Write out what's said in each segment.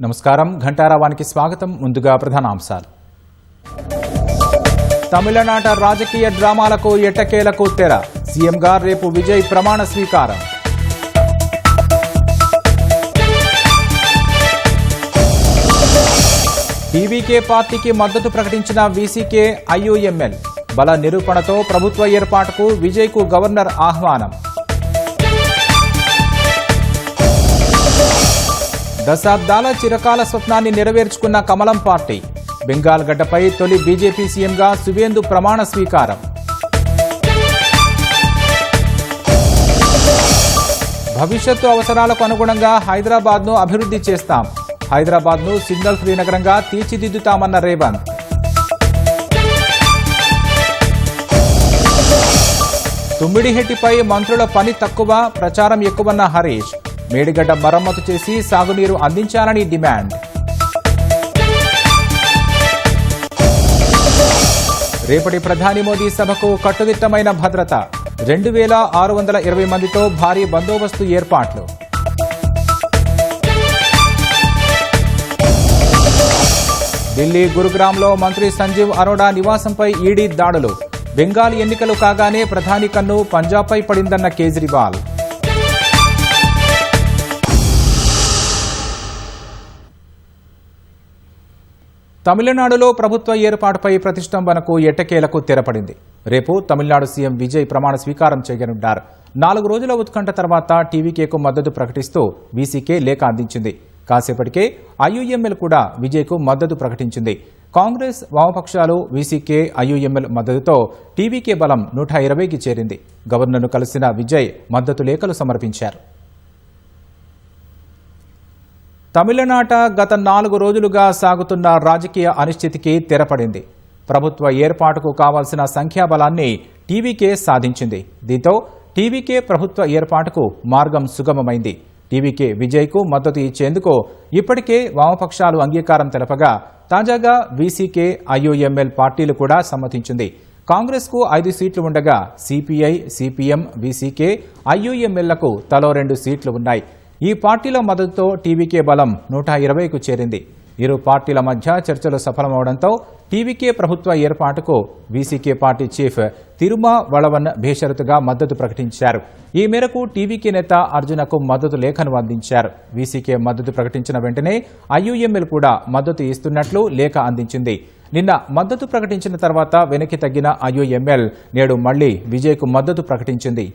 నమస్కారం, ఘంటారావానికి స్వాగతం. ముందుగా ప్రధానాంశాలు. తమిళనాట రాజకీయ డ్రామాలకు ఎట్టకేలకు తెర. సీఎంగా రేపు విజయ్ ప్రమాణ స్వీకారం. టీవీకే పార్టీకి మద్దతు ప్రకటించిన వీసీకే ఐయూఎంఎల్. బల నిరూపణతో ప్రభుత్వ ఏర్పాటుకు విజయ్కు గవర్నర్ ఆహ్వానం. దశాబ్దాల చిరకాల స్వప్నాన్ని నెరవేర్చుకున్న కమలం పార్టీ. బెంగాల్ గడ్డపై తొలి బీజేపీ సీఎంగా సువేందు ప్రమాణ స్వీకారం. భవిష్యత్తు అవసరాలకు అనుగుణంగా హైదరాబాద్ను అభివృద్ధి చేస్తాం. హైదరాబాద్ను సిగ్నల్ ఫ్రీ నగరంగా తీర్చిదిద్దుతామన్న రేవంత్. తుమ్మిడిహెట్టిపై మంత్రుల పని తక్కువ, ప్రచారం ఎక్కువన్న హరీష్. మేడిగడ్డ మరమ్మతు చేసి సాగునీరు అందించాలని డిమాండ్. రేపటి ప్రధాని మోదీ సభకు కట్టుదిట్టమైన భద్రత. 2620 మందితో భారీ బందోబస్తు ఏర్పాట్లు. ఢిల్లీ గురుగ్రామ్లో మంత్రి సంజీవ్ అరోడా నివాసంపై ఈడీ దాడులు. బెంగాల్ ఎన్నికలు కాగానే ప్రధాని కన్ను పంజాబ్పై పడిందన్న కేజ్రీవాల్. తమిళనాడులో ప్రభుత్వ ఏర్పాటుపై ప్రతిష్టంభనకు ఎట్టకేలకు తెరపడింది. రేపు తమిళనాడు సీఎం విజయ్ ప్రమాణ స్వీకారం చేయనున్నారు. 4 రోజుల ఉత్కంఠ తర్వాత టీవీకేకు మద్దతు ప్రకటిస్తూ వీసీకే లేఖ అందించింది. కాసేపటికే ఐయూఎంఎల్ కూడా విజయ్కు మద్దతు ప్రకటించింది. కాంగ్రెస్, వామపక్షాలు, వీసీకే, ఐయూఎంఎల్ మద్దతుతో టీవీకే బలం 120కి చేరింది. గవర్నర్ను కలిసిన విజయ్ మద్దతు లేఖలు సమర్పించారు. తమిళనాట గత 4 రోజులుగా సాగుతున్న రాజకీయ అనిశ్చితికి తెరపడింది. ప్రభుత్వ ఏర్పాటుకు కావాల్సిన సంఖ్యాబలాన్ని టీవీకే సాధించింది. దీంతో టీవీకే ప్రభుత్వ ఏర్పాటుకు మార్గం సుగమమైంది. టీవీకే విజయ్కు మద్దతు ఇచ్చేందుకు ఇప్పటికే వామపక్షాలు అంగీకారం తెలపగా తాజాగా వీసీకే, ఐయూఎంఎల్ పార్టీలు కూడా సమ్మతించింది. కాంగ్రెస్కు 5 సీట్లు ఉండగా సిపిఐ, సిపిఎం, వీసీకే, ఐయూఎంఎల్లకు తలో 2 సీట్లు ఉన్నాయి. ఈ పార్టీల మద్దతుతో టీవీకే బలం 120కు చేరింది. ఇరు పార్టీల మధ్య చర్చలు సఫలమవడంతో టీవీకే ప్రభుత్వ ఏర్పాటుకు వీసీకే పార్టీ చీఫ్ తిరుమావళవన్ బేషరతుగా మద్దతు ప్రకటించారు. ఈ మేరకు టీవీకే నేత అర్జునకు మద్దతు లేఖను అందించారు. వీసీకే మద్దతు ప్రకటించిన వెంటనే ఐయూఎంఎల్ కూడా మద్దతు ఇస్తున్నట్లు లేఖ అందించింది. నిన్న మద్దతు ప్రకటించిన తర్వాత వెనక్కి తగ్గిన ఐయూఎంఎల్ నేడు మళ్లీ విజయ్కు మద్దతు ప్రకటించింది.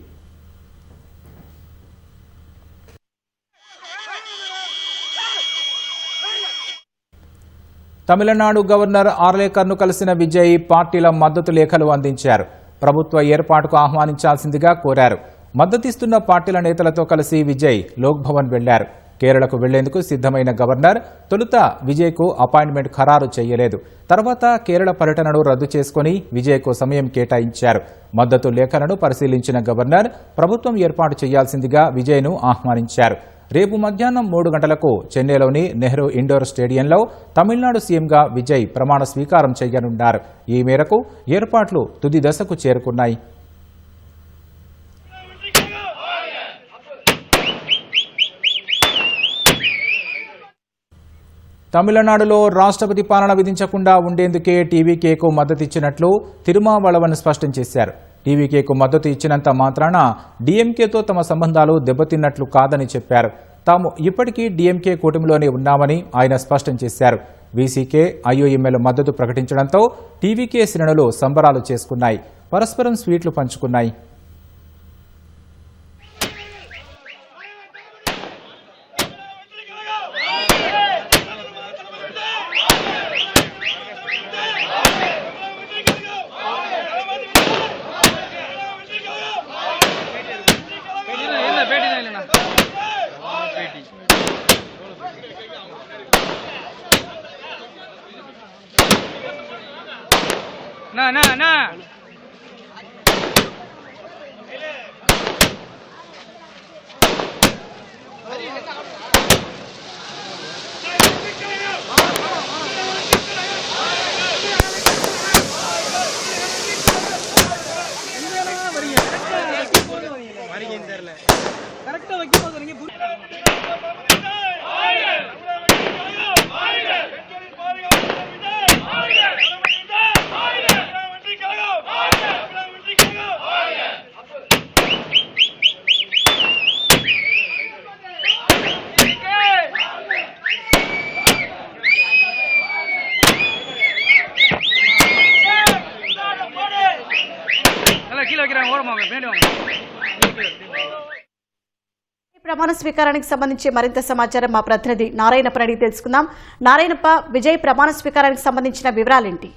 తమిళనాడు గవర్నర్ ఆర్లేకర్ను కలిసిన విజయ్ పార్టీల మద్దతు లేఖలు అందించారు. ప్రభుత్వ ఏర్పాటుకు ఆహ్వానించాల్సిందిగా కోరారు. మద్దతిస్తున్న పార్టీల నేతలతో కలిసి విజయ్ లోక్ భవన్ వెళ్లారు. కేరళకు వెళ్లేందుకు సిద్దమైన గవర్నర్ తొలుత విజయ్కు అపాయింట్మెంట్ ఖరారు చేయలేదు. తర్వాత కేరళ పర్యటనను రద్దు చేసుకుని విజయ్కు సమయం కేటాయించారు. మద్దతు లేఖలను పరిశీలించిన గవర్నర్ ప్రభుత్వం ఏర్పాటు చేయాల్సిందిగా విజయ్ను ఆహ్వానించారు. రేపు మధ్యాహ్నం 3 గంటలకు చెన్నైలోని నెహ్రూ ఇండోర్ స్టేడియంలో తమిళనాడు సీఎంగా విజయ్ ప్రమాణ స్వీకారం చేయనున్నారు. ఈ మేరకు ఏర్పాట్లు తుది దశకు చేరుకున్నాయి. తమిళనాడులో రాష్ట్రపతి పాలన విధించకుండా ఉండేందుకే టీవీకేకు మద్దతిచ్చినట్లు తిరుమావళవన్ స్పష్టం చేశారు. టీవీకేకు మద్దతు ఇచ్చినంత మాత్రాన డీఎంకేతో తమ సంబంధాలు దెబ్బతిన్నట్లు కాదని చెప్పారు. తాము ఇప్పటికీ డీఎంకే కూటమిలోనే ఉన్నామని ఆయన స్పష్టం చేశారు. వీసీకే, ఐయూఎంఎల్ మద్దతు ప్రకటించడంతో టీవీకే శ్రేణులు సంబరాలు చేసుకున్నాయి. పరస్పరం స్వీట్లు పంచుకున్నాయి. ना ప్రమాణ స్వీకారానికి సంబంధించి మరింత సమాచారం మా ప్రతినిధి నారాయణప్ప అడిగి తెలుసుకుందాం. నారాయణప్ప, విజయ్ ప్రమాణ స్వీకారానికి సంబంధించిన వివరాలేంటి?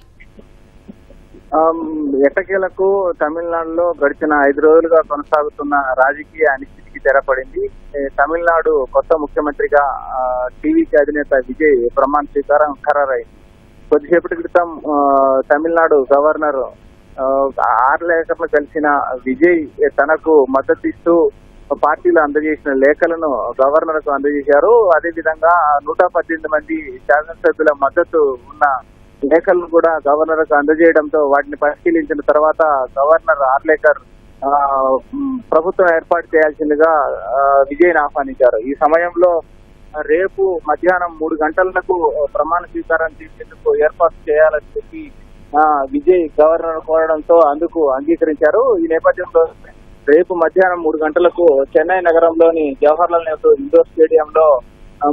ఎట్టకేలకు తమిళనాడులో గడిచిన 5 రోజులుగా కొనసాగుతున్న రాజకీయ అనిశ్చితికి తెరపడింది. తమిళనాడు కొత్త ముఖ్యమంత్రిగా టీవీకి అధినేత విజయ్ ప్రమాణ స్వీకారం ఖరారైంది. కొద్దిసేపటి క్రితం తమిళనాడు గవర్నర్ ఆర్లేకర్లు కలిసిన విజయ్ తనకు మద్దతు ఇస్తూ పార్టీలు అందజేసిన లేఖలను గవర్నర్ కు అందజేశారు. అదేవిధంగా 118 మంది శాసనసభ్యుల మద్దతు ఉన్న లేఖలను కూడా గవర్నర్ కు అందజేయడంతో వాటిని పరిశీలించిన తర్వాత గవర్నర్ ఆర్లేకర్ ప్రభుత్వం ఏర్పాటు చేయాల్సిందిగా విజయ్ని ఆహ్వానించారు. ఈ సమయంలో రేపు మధ్యాహ్నం 3 గంటలకు ప్రమాణ స్వీకారం చేసేందుకు ఏర్పాటు చేయాలని చెప్పి విజయ్ గవర్నర్ కోరడంతో అందుకు అంగీకరించారు. ఈ నేపథ్యంలో రేపు మధ్యాహ్నం 3 గంటలకు చెన్నై నగరంలోని జవహర్లాల్ నెహ్రూ ఇండోర్ స్టేడియంలో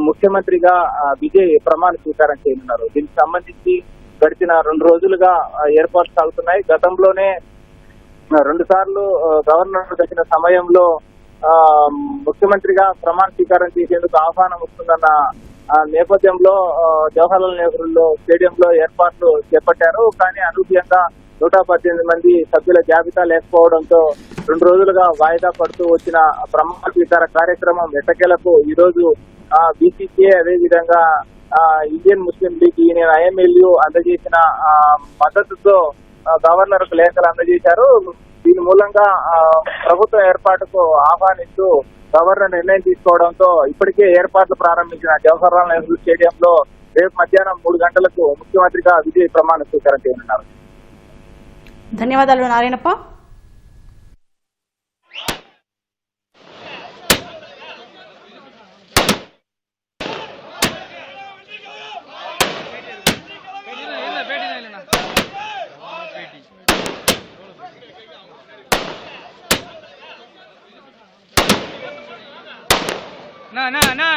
ముఖ్యమంత్రిగా విజయ్ ప్రమాణ స్వీకారం చేయనున్నారు. దీనికి సంబంధించి గడిచిన 2 రోజులుగా ఏర్పాట్లు సాగుతున్నాయి. గతంలోనే 2 సార్లు గవర్నర్ వచ్చిన సమయంలో ముఖ్యమంత్రిగా ప్రమాణ స్వీకారం చేసేందుకు ఆహ్వానం వస్తుందన్న నేపథ్యంలో జవహర్లాల్ నెహ్రూ స్టేడియంలో ఏర్పాట్లు చేపట్టారు. కానీ అనూహ్యంగా 118 మంది సభ్యుల జాబితా లేకపోవడంతో 2 రోజులుగా వాయిదా పడుతూ వచ్చిన ప్రమాణ స్వీకార కార్యక్రమం ఎట్టకేలకు ఈ రోజు బీసీసీఐ అదేవిధంగా ఇండియన్ ముస్లిం లీగ్ యూనియన్ ఐఎంఎల్యూ అందజేసిన మద్దతుతో గవర్నర్ కు లేఖలు అందజేశారు. దీని మూలంగా ప్రభుత్వం ఏర్పాటుకు ఆహ్వానిస్తూ గవర్నర్ నిర్ణయం తీసుకోవడంతో ఇప్పటికే ఏర్పాట్లు ప్రారంభించిన జవహర్లాల్ నెహ్రూ స్టేడియంలో రేపు మధ్యాహ్నం 3 గంటలకు ముఖ్యమంత్రిగా విజయ్ ప్రమాణ స్వీకారం చేయనున్నారు. ధన్యవాదాలు నారాయణప్ప. నా నా నా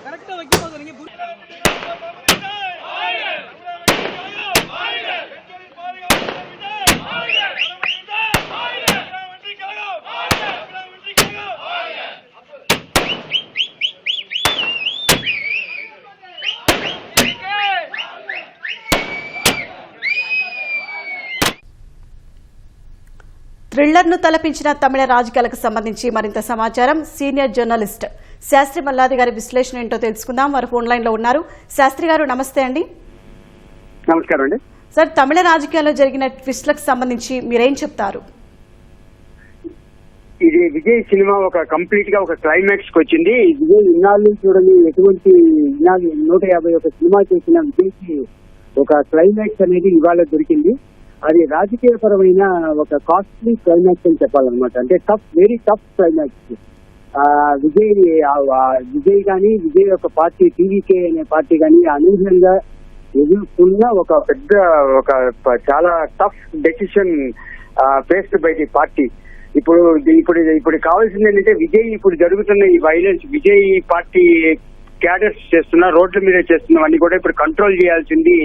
கரெக்டா வைக்கும் போது நீங்க థ్రిల్లర్ను తలపించిన తమిళ రాజకీయాలకు సంబంధించి మరింత సమాచారం సీనియర్ జర్నలిస్ట్ శాస్త్రి మల్లాది గారి విశ్లేషణ ఏంటో తెలుసుకుందాం. వారు ఫోన్ లైన్ లో ఉన్నారు. శాస్త్రి గారు నమస్తే అండి. నమస్కారం అండి. సార్, తమిళ రాజకీయాల్లో జరిగిన ట్విస్ట్లకు సంబంధించి మీరేం చెప్తారు? ఇది విజయ్ సినిమా ఒక కంప్లీట్ గా ఒక క్లైమాక్స్ కి వచ్చింది. విజయ్ ఇన్నాళ్ళు చూడని ఎటువంటి 151 సినిమా చేసిన విజయ్కి ఒక క్లైమాక్స్ అనేది ఇవాళ దొరికింది. అది రాజకీయ పరమైన ఒక కాస్ట్లీ క్లైమాక్స్ అని చెప్పాలన్నమాట. అంటే వెరీ టఫ్ క్లైమాక్స్. విజయ్ కానీ విజయ్ యొక్క పార్టీ టీవీకే అనే పార్టీ కానీ అనూహ్యంగా ఎదుర్కొన్న ఒక పెద్ద ఒక చాలా tough decision faced by the party. ఇప్పుడు కావాల్సింది ఏంటంటే విజయ్ ఇప్పుడు జరుగుతున్న ఈ వైలెన్స్, విజయ్ పార్టీ క్యాడర్స్ చేస్తున్న రోడ్ల మీద చేస్తున్నవన్నీ కూడా ఇప్పుడు కంట్రోల్ చేయాల్సింది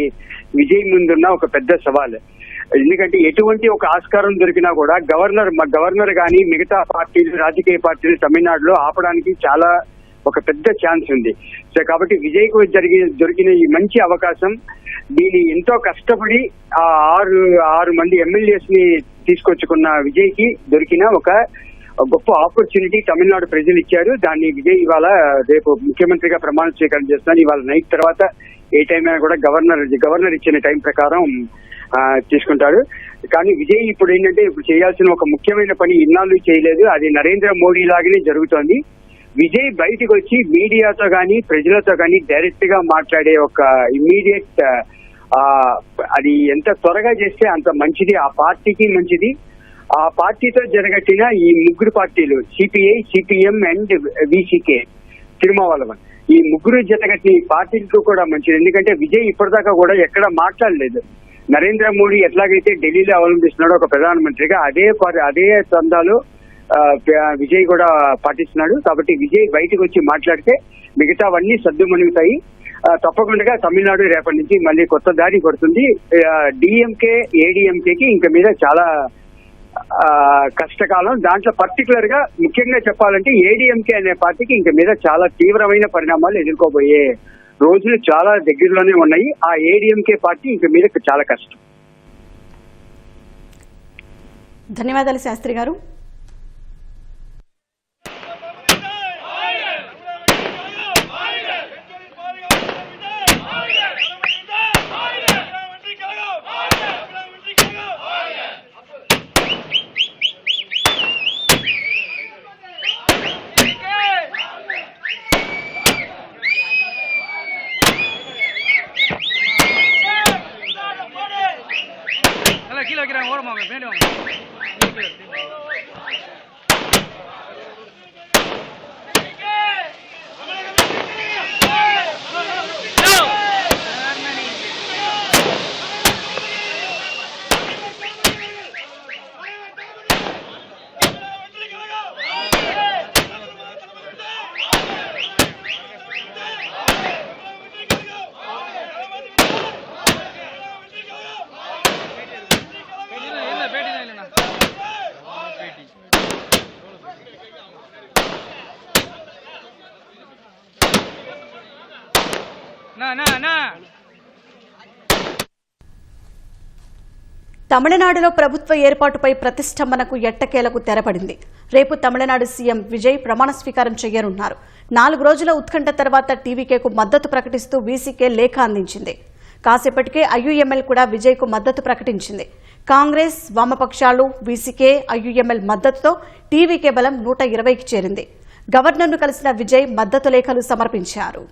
విజయ్ ముందున్న ఒక పెద్ద సవాల్. ఎందుకంటే ఎటువంటి ఒక ఆస్కారం దొరికినా కూడా గవర్నర్ కానీ మిగతా పార్టీలు రాజకీయ పార్టీలు తమిళనాడులో ఆపడానికి చాలా ఒక పెద్ద ఛాన్స్ ఉంది. సో కాబట్టి విజయ్ కు దొరికిన ఈ మంచి అవకాశం, దీన్ని ఎంతో కష్టపడి ఆ 6 మంది ఎమ్మెల్యేస్ ని తీసుకొచ్చుకున్న విజయ్ కి దొరికిన ఒక గొప్ప ఆపర్చునిటీ తమిళనాడు ప్రజలు ఇచ్చారు. దాన్ని విజయ్ ఇవాళ రేపు ముఖ్యమంత్రిగా ప్రమాణ స్వీకారం చేస్తున్నారు. ఇవాళ నైట్ తర్వాత ఏ టైం అయినా కూడా గవర్నర్ ఇచ్చిన టైం ప్రకారం తీసుకుంటాడు. కానీ విజయ్ ఇప్పుడు ఏంటంటే ఇప్పుడు చేయాల్సిన ఒక ముఖ్యమైన పని ఇన్నాళ్ళు చేయలేదు. అది నరేంద్ర మోడీ లాగానే జరుగుతోంది. విజయ్ బయటకు వచ్చి మీడియాతో కానీ ప్రజలతో కానీ డైరెక్ట్ గా మాట్లాడే ఒక ఇమ్మీడియట్ అది ఎంత త్వరగా చేస్తే అంత మంచిది, ఆ పార్టీకి మంచిది. ఆ పార్టీతో జరగట్టిన ఈ 3 పార్టీలు CPI, CPM and VCK Thirumavalavan, ఈ 3 జతగట్టిన ఈ పార్టీలకు కూడా మంచిది. ఎందుకంటే విజయ్ ఇప్పటిదాకా కూడా ఎక్కడ మాట్లాడలేదు. నరేంద్ర మోడీ ఎట్లాగైతే ఢిల్లీలో అవలంబిస్తున్నాడో ఒక ప్రధానమంత్రిగా అదే తందాలు విజయ్ కూడా పాటిస్తున్నాడు. కాబట్టి విజయ్ బయటకు వచ్చి మాట్లాడితే మిగతావన్నీ సద్దుమణుగుతాయి. తప్పకుండా తమిళనాడు రేపటి నుంచి మళ్ళీ కొత్త దారి పడుతుంది. డిఎంకే ఏడీఎంకేకి ఇంక మీద చాలా కష్టకాలం. దాంట్లో పర్టికులర్ గా ముఖ్యంగా చెప్పాలంటే ఏడీఎంకే అనే పార్టీకి ఇంక మీద చాలా తీవ్రమైన పరిణామాలు ఎదుర్కోబోయే రోజులు చాలా దగ్గరలోనే ఉన్నాయి. ఆ ఏడీఎంకే పార్టీ ఇంక మీద చాలా కష్టం. ధన్యవాదాలు శాస్త్రి గారు. கீழே வைக்கிறாங்க, ஓரமா பின்னாடி வாங்க. తమిళనాడులో ప్రభుత్వ ఏర్పాటుపై ప్రతిష్టంభనకు ఎట్టకేలకు తెరపడింది. రేపు తమిళనాడు సీఎం విజయ్ ప్రమాణ స్వీకారం చేయనున్నారు. 4 రోజుల ఉత్కంఠ తర్వాత టీవీకేకు మద్దతు ప్రకటిస్తూ వీసీకే లేఖ అందించింది. కాసేపటికే ఐయుఎంఎల్ కూడా విజయ్కు మద్దతు ప్రకటించింది. కాంగ్రెస్, వామపక్షాలు, వీసీకే, ఐయుఎంఎల్ మద్దతుతో టీవీకే బలం 120కి చేరింది. గవర్నర్ను కలిసిన విజయ్ మద్దతు లేఖలు సమర్పించారు.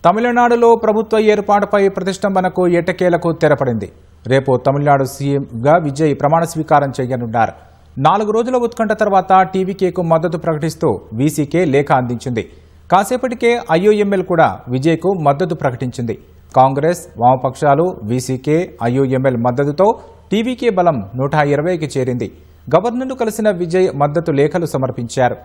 తమిళనాడులో ప్రభుత్వ ఏర్పాటుపై ప్రతిష్టంభనకు ఎట్టకేలకు తెరపడింది. రేపు తమిళనాడు సీఎంగా విజయ్ ప్రమాణ స్వీకారం చేయనున్నారు. 4 రోజుల ఉత్కంఠ తర్వాత టీవీకేకు మద్దతు ప్రకటిస్తూ వీసీకే లేఖ అందించింది. కాసేపటికే ఐయుఎంఎల్ కూడా విజయ్కు మద్దతు ప్రకటించింది. కాంగ్రెస్, వామపక్షాలు, వీసీకే, ఐయుఎంఎల్ మద్దతుతో టీవీకే బలం 120కి చేరింది. గవర్నర్ను కలిసిన విజయ్ మద్దతు లేఖలు సమర్పించారు.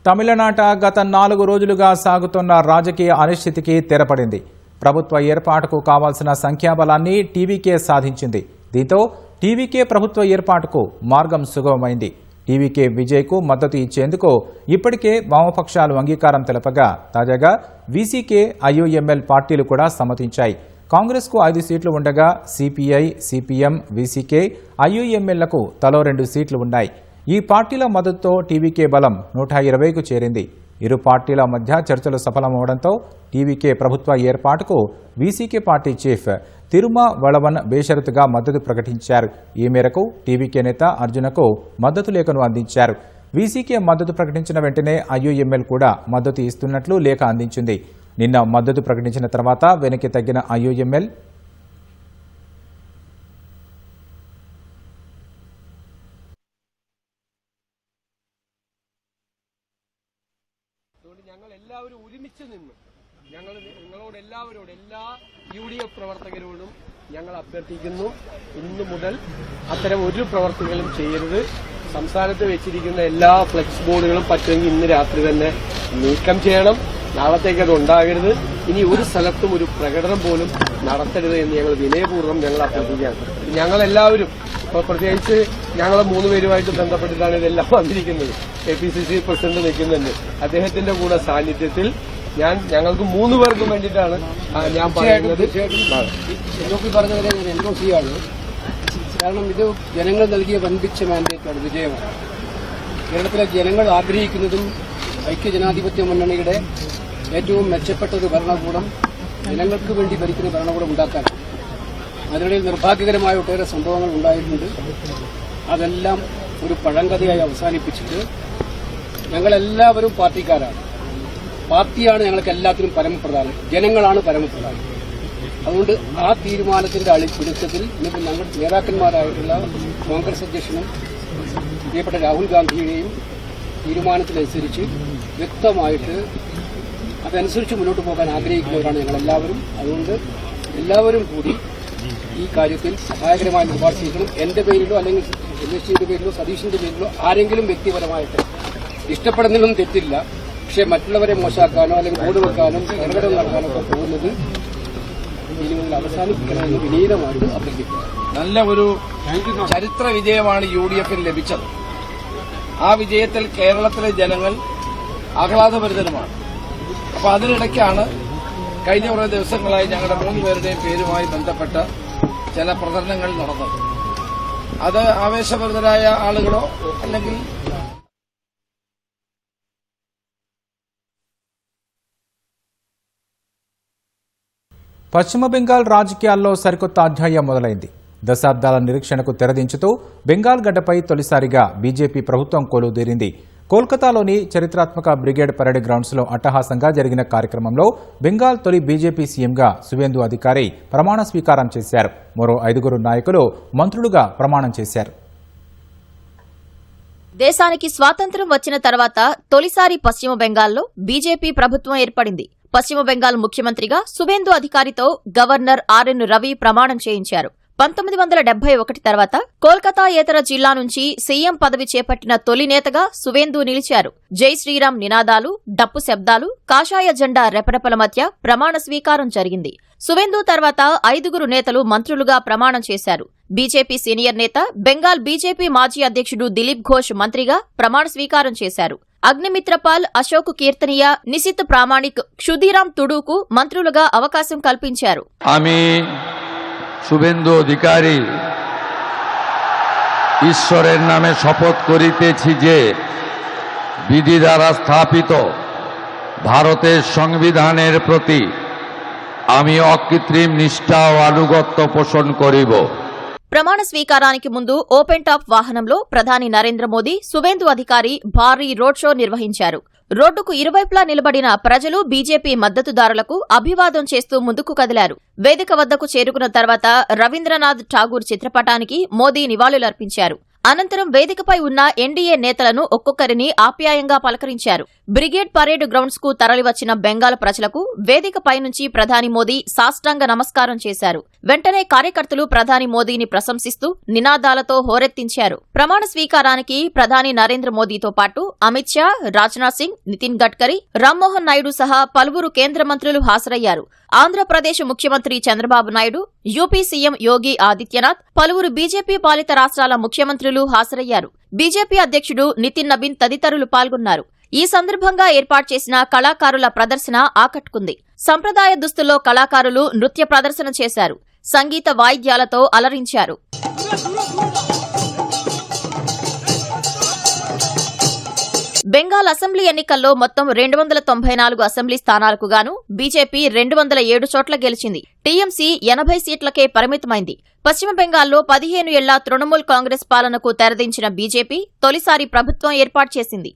తమిళనాట గత 4 రోజులుగా సాగుతున్న రాజకీయ అనిశ్చితికి తెరపడింది. ప్రభుత్వ ఏర్పాటుకు కావాల్సిన సంఖ్యాబలాన్ని టీవీకే సాధించింది. దీంతో టీవీకే ప్రభుత్వ ఏర్పాటుకు మార్గం సుగమమైంది. టీవీకే విజయ్కు మద్దతు ఇచ్చేందుకు ఇప్పటికే వామపక్షాలు అంగీకారం తెలపగా తాజాగా వీసీకే, ఐయుఎంఎల్ పార్టీలు కూడా సమ్మతించాయి. కాంగ్రెస్కు 5 సీట్లు ఉండగా సిపిఐ, సిపిఎం, వీసీకే, ఐయుఎంఎల్లకు తలో 2 సీట్లు ఉన్నాయి. ఈ పార్టీల మద్దతుతో టీవీకే బలం 120కు చేరింది. ఇరు పార్టీల మధ్య చర్చలు సఫలమవడంతో టీవీకే ప్రభుత్వ ఏర్పాటుకు వీసీకే పార్టీ చీఫ్ తిరుమావళవన్ బేషరతుగా మద్దతు ప్రకటించారు. ఈ మేరకు టీవీకే నేత అర్జునకు మద్దతు లేఖను అందించారు. వీసీకే మద్దతు ప్రకటించిన వెంటనే ఐయుఎంఎల్ కూడా మద్దతు ఇస్తున్నట్లు లేఖ అందించింది. నిన్న మద్దతు ప్రకటించిన తర్వాత వెనక్కి తగ్గిన ఐయుఎంఎల్ ഞങ്ങൾ എല്ലാവരും ഒരുമിച്ച് നിന്ന് നിങ്ങളോട് എല്ലാവരോടും എല്ലാ UDF പ്രവർത്തകരോടും ഞങ്ങൾ അഭ്യർത്ഥിക്കുന്നു, ഇന്നു മുതൽ അത്തരം ഒരു പ്രവർത്തികളും ചെയ്യരുത്. സംസ്ഥാനത്ത് വെച്ചിരിക്കുന്ന എല്ലാ ഫ്ലെക്സ് ബോർഡുകളും പറ്റുമെങ്കിൽ ഇന്ന് രാത്രി തന്നെ നീക്കം ചെയ്യണം. നാളത്തേക്ക് അത് ഉണ്ടാകരുത്. ഇനി ഒരു സ്ഥലത്തും ഒരു പ്രകടനം പോലും നടത്തരുത് എന്ന് ഞങ്ങൾ വിനയപൂർവ്വം ഞങ്ങൾ അഭ്യർത്ഥിക്കുകയാണ്. ഞങ്ങളെല്ലാവരും ഇപ്പോൾ പ്രത്യേകിച്ച് ഞങ്ങൾ 3 പേരുമായിട്ട് ബന്ധപ്പെട്ടിട്ടാണ് ഇതെല്ലാം വന്നിരിക്കുന്നത്. KPCC പ്രസിഡന്റ് നിൽക്കുന്നുണ്ട്. അദ്ദേഹത്തിന്റെ കൂടെ സാന്നിധ്യത്തിൽ ഞങ്ങൾക്ക് 3 പേർക്കും വേണ്ടിയിട്ടാണ് ഞാൻ പറയുന്നത്. പറഞ്ഞവരെ ഞാൻ എൻഡോസ് ചെയ്യാണ്. കാരണം ഇത് ജനങ്ങൾ നൽകിയ വൻപിച്ച മാൻഡേറ്റാണ്, വിജയമാണ്. കേരളത്തിലെ ജനങ്ങൾ ആഗ്രഹിക്കുന്നതും ഐക്യജനാധിപത്യ മുന്നണിയുടെ ഏറ്റവും മെച്ചപ്പെട്ട ഒരു ഭരണകൂടം ജനങ്ങൾക്ക് വേണ്ടി ഭരിക്കുന്ന ഭരണകൂടം ഉണ്ടാക്കാനാണ്. അതിനിടയിൽ നിർഭാഗ്യകരമായ ഒട്ടേറെ സംഭവങ്ങൾ ഉണ്ടായിട്ടുണ്ട്. അതെല്ലാം ഒരു പഴങ്കഥയായി അവസാനിപ്പിച്ചിട്ട് ഞങ്ങളെല്ലാവരും പാർട്ടിക്കാരാണ്. പാർട്ടിയാണ് ഞങ്ങൾക്ക് എല്ലാത്തിനും പരമപ്രധാനം, ജനങ്ങളാണ് പരമപ്രധാനം. അതുകൊണ്ട് ആ തീരുമാനത്തിന്റെ അടിസ്ഥാനത്തിൽ ഇന്നിപ്പോൾ ഞങ്ങൾ നേതാക്കന്മാരായിട്ടുള്ള കോൺഗ്രസ് അധ്യക്ഷനും പ്രിയപ്പെട്ട രാഹുൽ ഗാന്ധിയുടെയും തീരുമാനത്തിനനുസരിച്ച് വ്യക്തമായിട്ട് അതനുസരിച്ച് മുന്നോട്ട് പോകാൻ ആഗ്രഹിക്കുന്നവരാണ് ഞങ്ങളെല്ലാവരും. അതുകൊണ്ട് എല്ലാവരും കൂടി ഈ കാര്യത്തിൽ സഹായകരമായ നിലപാട് സ്വീകരിക്കണം. എന്റെ പേരിലോ അല്ലെങ്കിൽ രമേശിന്റെ പേരിലോ സതീഷിന്റെ പേരിലോ ആരെങ്കിലും വ്യക്തിപരമായിട്ട് ഇഷ്ടപ്പെടുന്നതിലൊന്നും തെറ്റില്ല. പക്ഷെ മറ്റുള്ളവരെ മോശമാക്കാനോ അല്ലെങ്കിൽ ബോർഡ് വെക്കാനോ പ്രകടനം നടത്താനോ ഒക്കെ പോകുന്നത് ഇനി മുതൽ അവസാനിപ്പിക്കണമെന്ന് വിനീതമായിട്ട് അഭ്യർത്ഥിക്കുന്നു. നല്ല ഒരു ചരിത്ര വിജയമാണ് UDF ലഭിച്ചത്. ആ വിജയത്തിൽ കേരളത്തിലെ ജനങ്ങൾ ആഹ്ലാദഭരിതരുമാണ്. അപ്പൊ അതിനിടയ്ക്കാണ് കഴിഞ്ഞ കുറേ ദിവസങ്ങളായി ഞങ്ങളുടെ 3 പേരുടെയും പേരുമായി ബന്ധപ്പെട്ട ചില പ്രചരണങ്ങൾ നടന്നത്. അത് ആവേശഭരിതരായ ആളുകളോ അല്ലെങ്കിൽ పశ్చిమ బెంగాల్ రాజకీయాల్లో సరికొత్త అధ్యాయం మొదలైంది. దశాబ్దాల నిరీక్షణకు తెరదించుతూ బెంగాల్ గడ్డపై తొలిసారిగా బీజేపీ ప్రభుత్వం కొలువుదీరింది. కోల్కతాలోని చరిత్రాత్మక బ్రిగేడ్ పరేడ్ గ్రౌండ్స్లో అట్టహాసంగా జరిగిన కార్యక్రమంలో బెంగాల్ తొలి బీజేపీ సీఎంగా సువేందు అధికారి ప్రమాణ స్వీకారం చేశారు. మరో 5 నాయకులు మంత్రులుగా ప్రమాణం చేశారు. దేశానికి స్వాతంత్ర్యం వచ్చిన తర్వాత తొలిసారి పశ్చిమ బెంగాల్లో బీజేపీ ప్రభుత్వం ఏర్పడింది. పశ్చిమ బెంగాల్ ముఖ్యమంత్రిగా సువేందు అధికారితో గవర్నర్ ఆర్ఎన్ రవి ప్రమాణం చేయించారు. 1971 తర్వాత కోల్కతాయేతర జిల్లా నుంచి సీఎం పదవి చేపట్టిన తొలి నేతగా సువేందు నిలిచారు. జై శ్రీరామ్ నినాదాలు, డప్పు శబ్దాలు, కాషాయ జెండా రెపరెపల మధ్య ప్రమాణ స్వీకారం జరిగింది. సువేందు తర్వాత 5 నేతలు మంత్రులుగా ప్రమాణం చేశారు. బీజేపీ సీనియర్ నేత, బెంగాల్ బీజేపీ మాజీ అధ్యక్షుడు దిలీప్ ఘోష్ మంత్రిగా ప్రమాణ స్వీకారం చేశారు. అగ్నిమిత్రపాల్, అశోక్ కీర్తనియా, నిశిత్ ప్రామాణిక్, క్షుదీరామ్ తుడుకు మంత్రులుగా అవకాశం కల్పించారు. শুভেন্দু অধিকারী ঈশ্বরের নামে শপথ করিতেছি যে বিধি দ্বারা স্থাপিত ভারতের সংবিধানের প্রতি আমি অকৃত্রিম নিষ্ঠা ও আনুগত্য পোষণ করিব. ప్రమాణ స్వీకారానికి ముందు ఓపెన్ టాప్ వాహనంలో ప్రధాని నరేంద్ర మోదీ, సువేందు అధికారి భారీ రోడ్ షో నిర్వహించారు. రోడ్డుకు ఇరువైపులా నిలబడిన ప్రజలు బీజేపీ మద్దతుదారులకు అభివాదం చేస్తూ ముందుకు కదిలారు. వేదిక వద్దకు చేరుకున్న తర్వాత రవీంద్రనాథ్ ఠాగూర్ చిత్రపటానికి మోదీ నివాళులర్పించారు. అనంతరం వేదికపై ఉన్న ఎన్డీఏ నేతలను ఒక్కొక్కరిని ఆప్యాయంగా పలకరించారు. బ్రిగేడ్ పరేడ్ గ్రౌండ్స్ కు తరలివచ్చిన బెంగాల్ ప్రజలకు వేదికపై నుంచి ప్రధాని మోదీ సాష్టాంగ నమస్కారం చేశారు. వెంటనే కార్యకర్తలు ప్రధాని మోదీని ప్రశంసిస్తూ నినాదాలతో హోరెత్తించారు. ప్రమాణ స్వీకారానికి ప్రధాని నరేంద్ర మోదీతో పాటు అమిత్ షా, రాజ్నాథ్ సింగ్, నితిన్ గడ్కరీ, రామ్మోహన్ నాయుడు సహా పలువురు కేంద్ర మంత్రులు హాజరయ్యారు. ఆంధ్రప్రదేశ్ ముఖ్యమంత్రి చంద్రబాబు నాయుడు, యూపీ సీఎం యోగి ఆదిత్యనాథ్, పలువురు బీజేపీ పాలిత రాష్ట్రాల ముఖ్యమంత్రులు హాజరయ్యారు. బీజేపీ అధ్యక్షుడు నితిన్ నబీన్ తదితరులు పాల్గొన్నారు. ఈ సందర్భంగా ఏర్పాటు చేసిన కళాకారుల ప్రదర్శన ఆకట్టుకుంది. సంప్రదాయ దుస్తుల్లో కళాకారులు నృత్య ప్రదర్శన చేశారు. సంగీత వాయిద్యాలతో అలరించారు. బెంగాల్ అసెంబ్లీ ఎన్నికల్లో మొత్తం 294 అసెంబ్లీ స్థానాలకు గాను బీజేపీ 207 చోట్ల గెలిచింది. టీఎంసీ 80 సీట్లకే పరిమితమైంది. పశ్చిమ బెంగాల్లో 15 ఏళ్ల తృణమూల్ కాంగ్రెస్ పాలనకు తెరదించిన బీజేపీ తొలిసారి ప్రభుత్వం ఏర్పాటు చేసింది.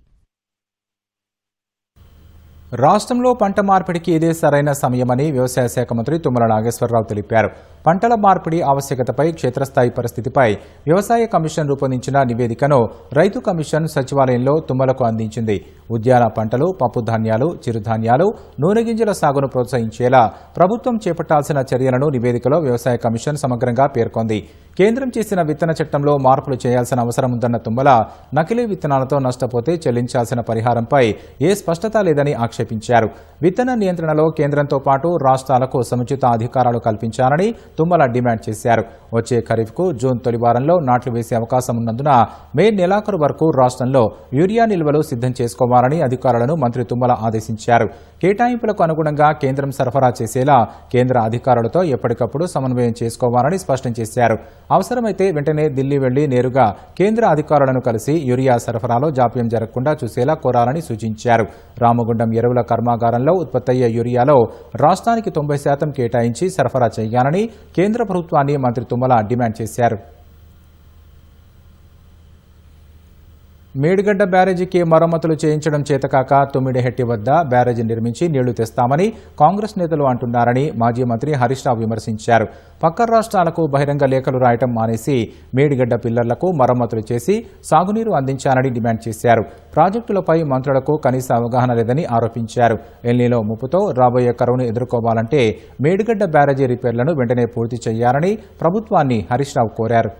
రాష్ట్రంలో పంట మార్పిడికి ఇదే సరైన సమయమని వ్యవసాయ శాఖ మంత్రి తుమ్మల నాగేశ్వరరావు తెలిపారు. పంటల మార్పిడి ఆవశ్యకతపై క్షేత్రస్థాయి పరిస్థితిపై వ్యవసాయ కమిషన్ రూపొందించిన నివేదికను రైతు కమిషన్ సచివాలయంలో తుమ్మలకు అందించింది. ఉద్యాన పంటలు, పప్పుధాన్యాలు, చిరుధాన్యాలు, నూనె గింజల సాగును ప్రోత్సహించేలా ప్రభుత్వం చేపట్టాల్సిన చర్యలను నివేదికలో వ్యవసాయ కమిషన్ సమగ్రంగా పేర్కొంది. కేంద్రం చేసిన విత్తన చట్టంలో మార్పులు చేయాల్సిన అవసరం ఉందన్న తుమ్మల, నకిలీ విత్తనాలతో నష్టపోతే చెల్లించాల్సిన పరిహారంపై ఏ స్పష్టత లేదని ఆక్షేపించారు. విత్తన నియంత్రణలో కేంద్రంతో పాటు రాష్ట్రాలకు సముచిత అధికారాలు కల్పించాలని తుమ్మల డిమాండ్ చేశారు. వచ్చే ఖరీఫ్కు జూన్ తొలి వారంలో నాట్లు వేసే అవకాశం ఉన్నందున మే నెలాఖరు వరకు రాష్ట్రంలో యూరియా నిల్వలు సిద్ధం చేసుకోవాలని అధికారులను మంత్రి తుమ్మల ఆదేశించారు. కేటాయింపులకు అనుగుణంగా కేంద్రం సరఫరా చేసేలా కేంద్ర అధికారులతో ఎప్పటికప్పుడు సమన్వయం చేసుకోవాలని స్పష్టం చేశారు. అవసరమైతే వెంటనే ఢిల్లీ వెళ్లి నేరుగా కేంద్ర అధికారులను కలిసి యూరియా సరఫరాలో జాప్యం జరగకుండా చూసేలా కోరాలని సూచించారు. రామగుండం ఎరువుల కర్మాగారంలో ఉత్పత్తయ్యే యూరియాలో రాష్ట్రానికి 90% కేటాయించి సరఫరా చేయాలని కేంద్ర ప్రభుత్వాన్ని మంత్రి తుమ్మల డిమాండ్ చేశారు. మేడిగడ్డ బ్యారేజీకి మరమ్మతులు చేయించడం చేతకాక తుమ్మిడిహెట్టి వద్ద బ్యారేజీ నిర్మించి నీళ్లు తెస్తామని కాంగ్రెస్ నేతలు అంటున్నారని మాజీ మంత్రి హరీష్ రావు విమర్శించారు. పక్క రాష్ట్రాలకు బహిరంగ లేఖలు రాయటం మానేసి మేడిగడ్డ పిల్లర్లకు మరమ్మతులు చేసి సాగునీరు అందించాలని డిమాండ్ చేశారు. ప్రాజెక్టులపై మంత్రులకు కనీస అవగాహన లేదని ఆరోపించారు. ఎల్నీలో ముప్పుతో రాబోయే కరువును ఎదుర్కోవాలంటే మేడిగడ్డ బ్యారేజీ రిపేర్లను వెంటనే పూర్తి చేయాలని ప్రభుత్వాన్ని హరీష్ రావు కోరారు.